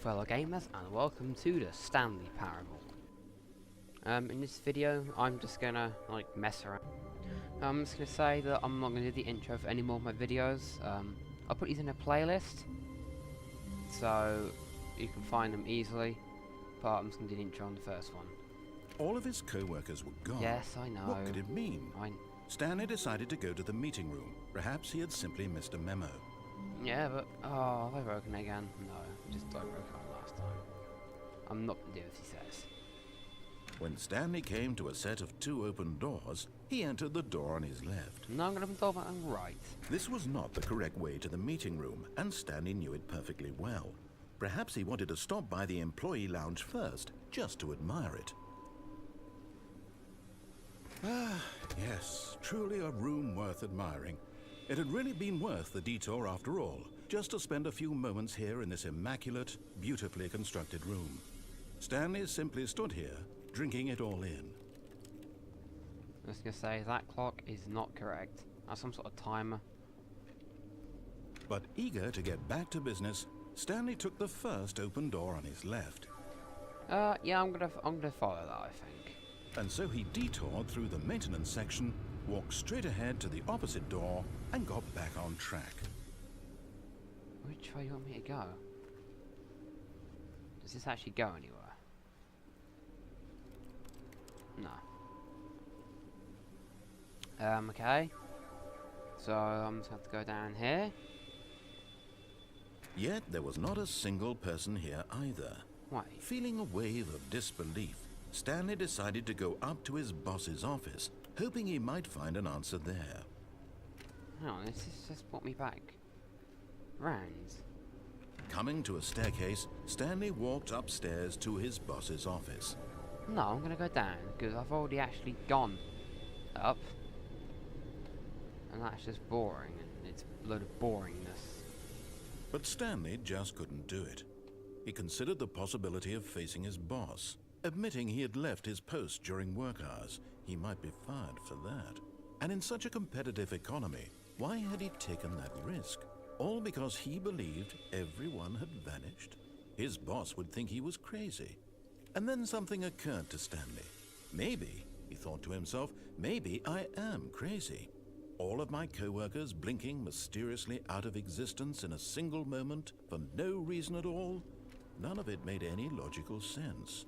fellow gamers, and welcome to the Stanley parable. In this video I'm just gonna mess around. I'm just gonna say that I'm not gonna do the intro for any more of my videos. I'll put these in a playlist so you can find them easily, but I'm just gonna do the intro on the first one. All of his co-workers were gone. Yes, I know. What could it mean? Stanley decided to go to the meeting room. Perhaps he had simply missed a memo. Yeah, but have I broken it again? No, I broke it on last time. I'm not gonna do as he says. When Stanley came to a set of two open doors, he entered the door on his left. No, I'm gonna open the door on the right. This was not the correct way to the meeting room, and Stanley knew it perfectly well. Perhaps he wanted to stop by the employee lounge first, just to admire it. Ah, yes, truly a room worth admiring. It had really been worth the detour after all, just to spend a few moments here in this immaculate, beautifully constructed room. Stanley simply stood here, drinking it all in. I was gonna say, that clock is not correct. That's some sort of timer. But eager to get back to business, Stanley took the first open door on his left. Yeah, I'm gonna follow that, I think. And so he detoured through the maintenance section, walked straight ahead to the opposite door, and got back on track. Which way do you want me to go? Does this actually go anywhere? No. Okay. So I'm just going to go down here. Yet there was not a single person here either. Wait. Feeling a wave of disbelief, Stanley decided to go up to his boss's office, hoping he might find an answer there. Hang on, this is just brought me back. Rounds. Coming to a staircase, Stanley walked upstairs to his boss's office. No, I'm gonna go down, because I've already actually gone up. And that's just boring, and it's a load of boringness. But Stanley just couldn't do it. He considered the possibility of facing his boss. Admitting he had left his post during work hours, he might be fired for that. And in such a competitive economy, why had he taken that risk? All because he believed everyone had vanished? His boss would think he was crazy. And then something occurred to Stanley. Maybe, he thought to himself, maybe I am crazy. All of my co-workers blinking mysteriously out of existence in a single moment for no reason at all? None of it made any logical sense.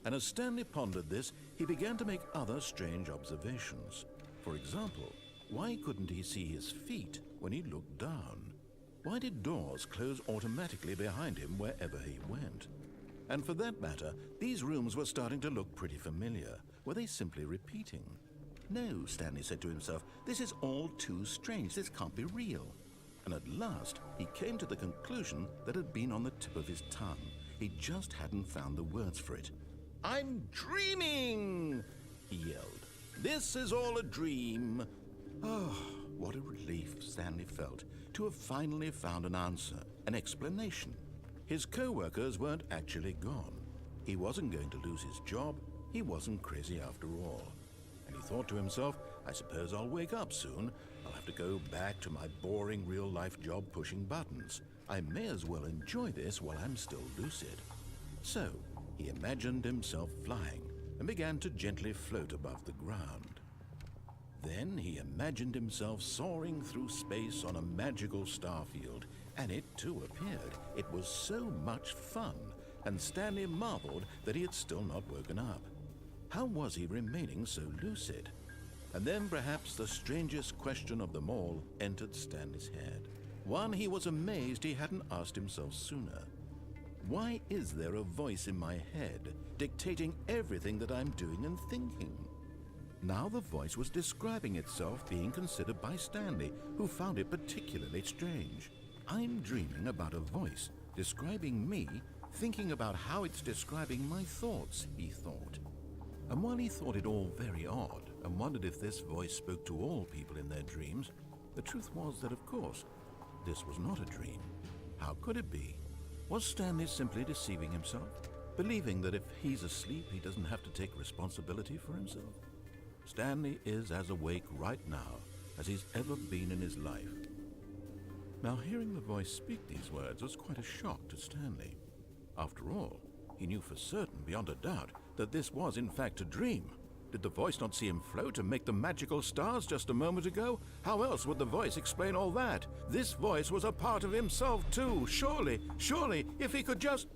And as Stanley pondered this, he began to make other strange observations. For example, why couldn't he see his feet when he looked down? Why did doors close automatically behind him wherever he went? And for that matter, these rooms were starting to look pretty familiar. Were they simply repeating? No, Stanley said to himself, this is all too strange. This can't be real. And at last, he came to the conclusion that had been on the tip of his tongue. He just hadn't found the words for it. "I'm dreaming!" he yelled. "This is all a dream." Oh, what a relief Stanley felt to have finally found an answer, an explanation. His co-workers weren't actually gone. He wasn't going to lose his job. He wasn't crazy after all. And he thought to himself, I suppose I'll wake up soon. I'll have to go back to my boring real-life job pushing buttons. I may as well enjoy this while I'm still lucid. So, he imagined himself flying and began to gently float above the ground. Then he imagined himself soaring through space on a magical starfield, and it too appeared. It was so much fun, and Stanley marveled that he had still not woken up. How was he remaining so lucid? And then perhaps the strangest question of them all entered Stanley's head. One he was amazed he hadn't asked himself sooner. Why is there a voice in my head dictating everything that I'm doing and thinking? Now the voice was describing itself being considered by Stanley, who found it particularly strange. I'm dreaming about a voice describing me, thinking about how it's describing my thoughts, he thought. And while he thought it all very odd and wondered if this voice spoke to all people in their dreams, the truth was that, of course, this was not a dream. How could it be? Was Stanley simply deceiving himself, believing that if he's asleep, he doesn't have to take responsibility for himself? Stanley is as awake right now as he's ever been in his life. Now, hearing the voice speak these words was quite a shock to Stanley. After all, he knew for certain, beyond a doubt, that this was in fact a dream. Did the voice not see him float and make the magical stars just a moment ago? How else would the voice explain all that? This voice was a part of himself too. Surely, if he could just...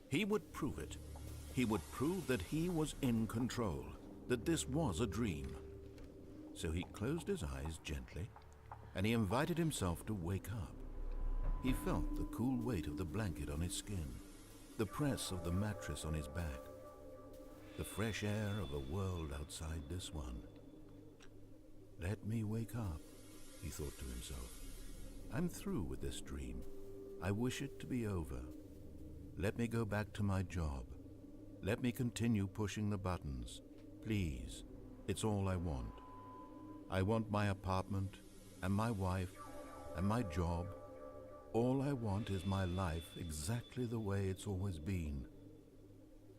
He would prove it. He would prove that he was in control, that this was a dream. So he closed his eyes gently, and he invited himself to wake up. He felt the cool weight of the blanket on his skin, the press of the mattress on his back, the fresh air of a world outside this one. Let me wake up, he thought to himself. I'm through with this dream. I wish it to be over. Let me go back to my job. Let me continue pushing the buttons. Please, it's all I want. I want my apartment, and my wife, and my job. All I want is my life exactly the way it's always been.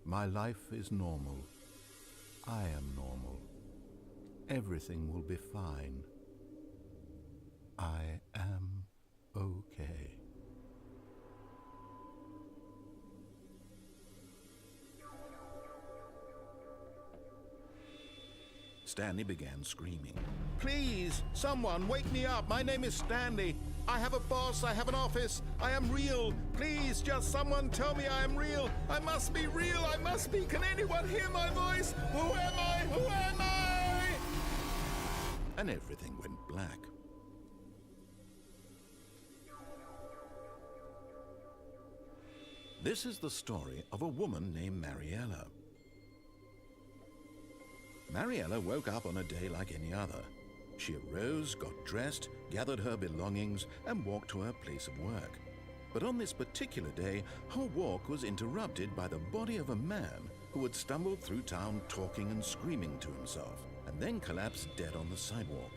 My life is normal. I am normal. Everything will be fine. I am okay. Stanley began screaming. Please, someone, wake me up. My name is Stanley. I have a boss. I have an office. I am real. Please, just someone tell me I am real. I must be real. I must be. Can anyone hear my voice? Who am I? Who am I? And everything went black. This is the story of a woman named Mariella. Mariella woke up on a day like any other. She arose, got dressed, gathered her belongings, and walked to her place of work. But on this particular day, her walk was interrupted by the body of a man who had stumbled through town talking and screaming to himself, and then collapsed dead on the sidewalk.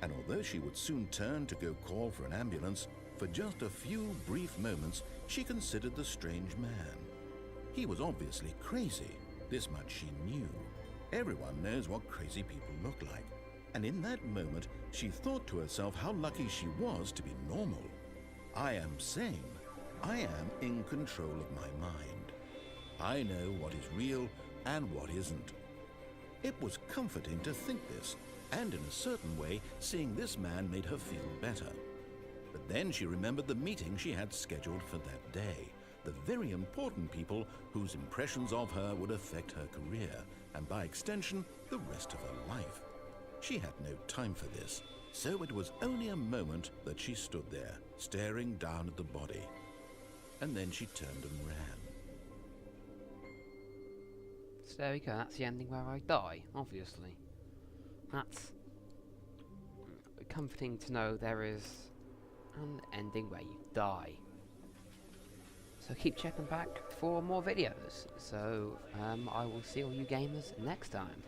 And although she would soon turn to go call for an ambulance, for just a few brief moments she considered the strange man. He was obviously crazy. This much she knew. Everyone knows what crazy people look like. And in that moment, she thought to herself how lucky she was to be normal. I am sane. I am in control of my mind. I know what is real and what isn't. It was comforting to think this, and in a certain way, seeing this man made her feel better. But then she remembered the meeting she had scheduled for that day, the very important people whose impressions of her would affect her career, and by extension, the rest of her life. She had no time for this, so it was only a moment that she stood there, staring down at the body. And then she turned and ran. So there we go, that's the ending where I die, obviously. That's comforting to know there is an ending where you die. So keep checking back for more videos. So I will see all you gamers next time.